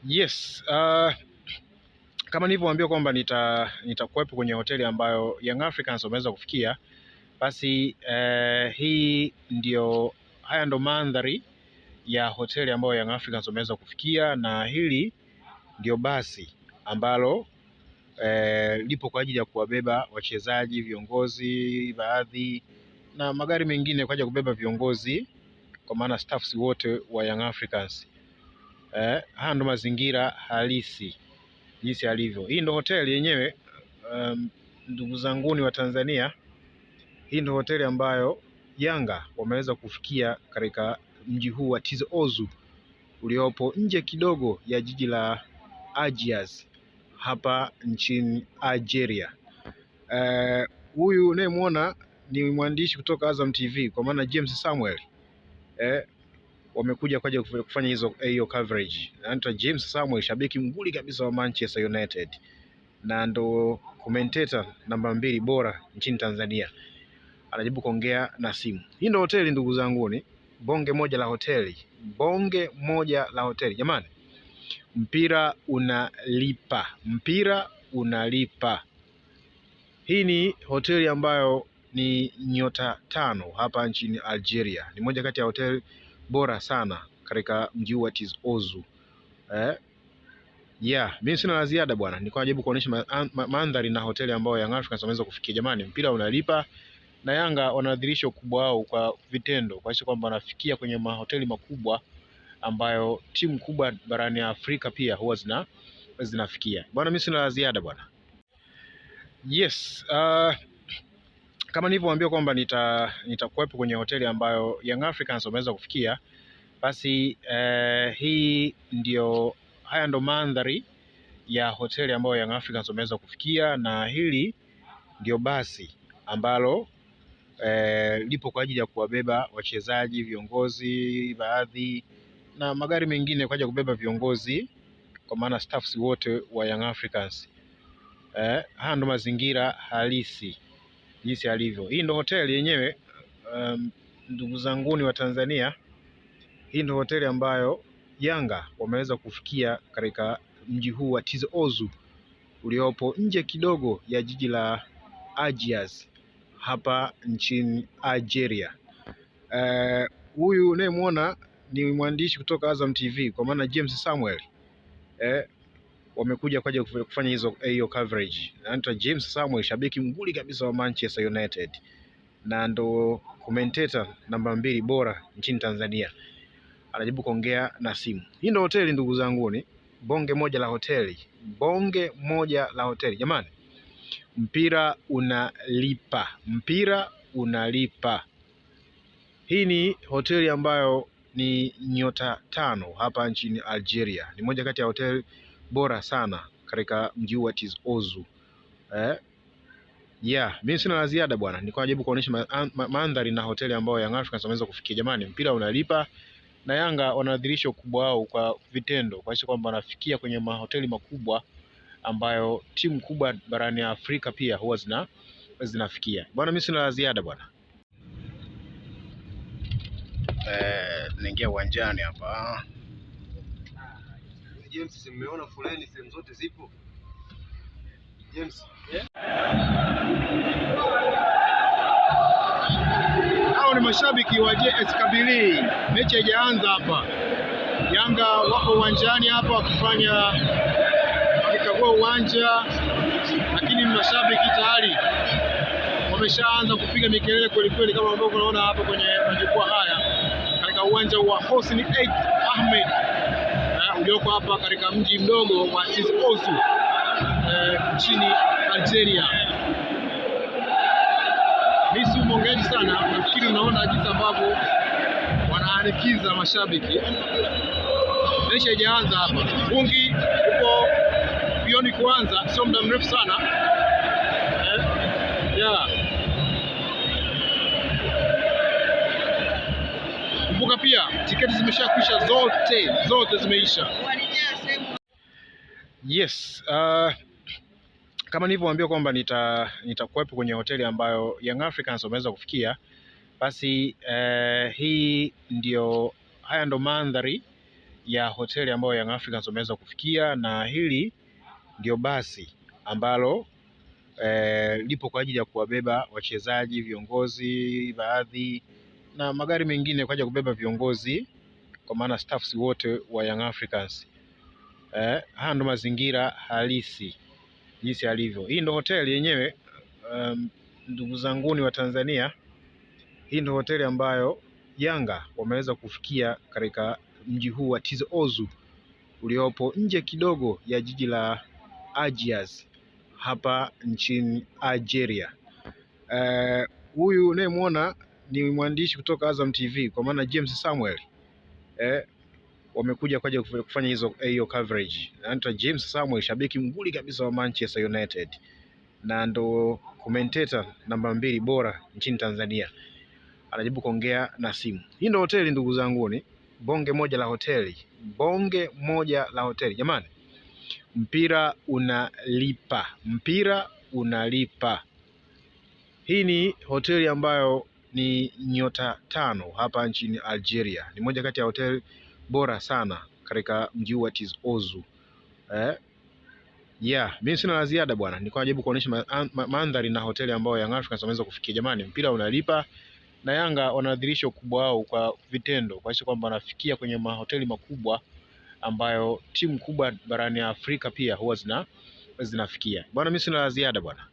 Yes, kama nilivyowaambia kwamba nitakuwepo kwenye hoteli ambayo Young Africans wameweza kufikia, basi haya ndo mandhari ya hoteli ambayo Young Africans wameweza kufikia, na hili ndio basi ambalo lipo kwa ajili ya kuwabeba wachezaji, viongozi, baadhi na magari mengine kwa ajili ya kubeba viongozi, kwa maana staffs wote wa Young Africans. Haya ndo mazingira halisi jinsi alivyo. Hii ndo hoteli yenyewe, ndugu zanguni wa Tanzania. Hii ndo hoteli ambayo Yanga wameweza kufikia katika mji huu wa Tizi Ouzou uliopo nje kidogo ya jiji la Algiers hapa nchini Algeria. Huyu unayemwona ni mwandishi kutoka Azam TV, kwa maana James Samuel. Wamekuja kwa ajili ya kufanya hiyo coverage. Anaitwa James Samuel, shabiki nguli kabisa wa Manchester United na ndo commentator namba 2 bora nchini Tanzania. Anajibu kuongea na simu. Hii ndo hoteli ndugu zangu, ni bonge moja la hoteli, bonge moja la hoteli jamani. Mpira unalipa, mpira unalipa. Hii ni hoteli ambayo ni nyota 5 hapa nchini Algeria. Ni moja kati ya hoteli bora sana katika mji huu wa Tizi Ouzou. Mimi sina la ziada bwana. Nilikuwa najaribu kuonyesha mandhari na hoteli ambayo Young Africans wameweza kufikia. Jamani, mpira unalipa na Yanga wanadhihirisha ukubwa wao kwa vitendo, kwa sababu kwamba wanafikia kwenye mahoteli makubwa ambayo timu kubwa barani Afrika pia huwa zinafikia. Bwana, mimi sina la ziada bwana. Yes, kama nilivyowaambia kwamba nitakuwepo kwenye hoteli ambayo Young Africans wameweza kufikia, basi haya ndo mandhari ya hoteli ambayo Young Africans wameweza kufikia, na hili ndio basi ambalo lipo kwa ajili ya kuwabeba wachezaji, viongozi, baadhi na magari mengine kwa ajili ya kubeba viongozi, kwa maana staffs wote wa Young Africans. Haya ndo mazingira halisi jinsi alivyo. Hii ndo hoteli yenyewe, ndugu zanguni wa Tanzania. Hii ndo hoteli ambayo Yanga wameweza kufikia katika mji huu wa Tizi Ouzou uliopo nje kidogo ya jiji la Algiers hapa nchini Algeria. Huyu unayemwona ni mwandishi kutoka Azam TV, kwa maana James Samuel. Wamekuja kwa ajili ya kufanya hiyo coverage. Anaitwa James Samuel, shabiki nguli kabisa wa Manchester United na ndo commentator namba 2 bora nchini Tanzania. Anajibu kuongea na simu. Hii ndo hoteli ndugu zangu, ni bonge moja la hoteli, bonge moja la hoteli jamani. Mpira unalipa, mpira unalipa. Hii ni hoteli ambayo ni nyota 5 hapa nchini Algeria. Ni moja kati ya hoteli bora sana katika mji huu wa Tizi Ouzou. Mimi sina la ziada bwana. Nilikuwa najaribu kuonyesha mandhari na hoteli ambayo Young Africans wameweza kufikia. Jamani, mpira unalipa na Yanga wanadhihirisha ukubwa wao kwa vitendo, kwa sababu kwamba wanafikia kwenye mahoteli makubwa ambayo timu kubwa barani Afrika pia huwa zinafikia. Bwana, mimi sina la ziada bwana. Tunaingia uwanjani hapa. James, mmeona fulani sehemu zote zipo. James, hao ni mashabiki wa JS Kabylie. Mechi haijaanza hapa. Yanga wako uwanjani hapa wakikagua uwanja, lakini mashabiki tayari wameshaanza kupiga mikelele kweli kweli, kama ambavyo unaona hapa kwenye majukwaa haya katika uwanja wa Hosni Eid Ahmed ulioko hapa katika mji mdogo wa Tizi Ouzou nchini Algeria. Mimi si mwongeaji sana, nafikiri unaona jinsi ambavyo wanaanikiza mashabiki. Mechi haijaanza hapa, bungi uko bioni kuanza, sio muda mrefu sana. Kumbuka pia tiketi zimeshakwisha, zote zimeisha. Yes, kama nilivyowaambia kwamba nitakuwepo kwenye hoteli ambayo Young Africans wameweza kufikia, basi haya ndo mandhari ya hoteli ambayo Young Africans wameweza kufikia, na hili ndio basi ambalo lipo kwa ajili ya kuwabeba wachezaji, viongozi baadhi na magari mengine kwa ajili ya kubeba viongozi, kwa maana staffs wote wa Young Africans. Haya ndo mazingira halisi jinsi alivyo. Hii ndo hoteli yenyewe, ndugu zanguni wa Tanzania. Hii ndo hoteli ambayo Yanga wameweza kufikia katika mji huu wa Tizi Ouzou uliopo nje kidogo ya jiji la Algiers hapa nchini Algeria. Huyu unayemwona ni mwandishi kutoka Azam TV, kwa maana James Samuel. Wamekuja kwa ajili ya kufanya hiyo coverage. Anaitwa James Samuel, shabiki nguli kabisa wa Manchester United na ndo commentator namba 2 bora nchini Tanzania. Anajibu kuongea na simu. Hii ndo hoteli ndugu zangu, ni bonge moja la hoteli. Bonge moja la hoteli. Jamani, mpira unalipa. Mpira unalipa. Hii ni hoteli ambayo ni nyota 5 hapa nchini Algeria. Ni moja kati ya hoteli bora sana katika mji huu wa Tizi Ouzou. Mimi sina la ziada bwana. Nilikuwa najaribu kuonyesha mandhari na hoteli ambayo Young Africans wameweza kufikia. Jamani, mpira unalipa na Yanga wanadhihirisha ukubwa wao kwa vitendo, kwa sababu kwamba wanafikia kwenye mahoteli makubwa ambayo timu kubwa barani Afrika pia huwa zinafikia. Bwana, mimi sina la ziada bwana.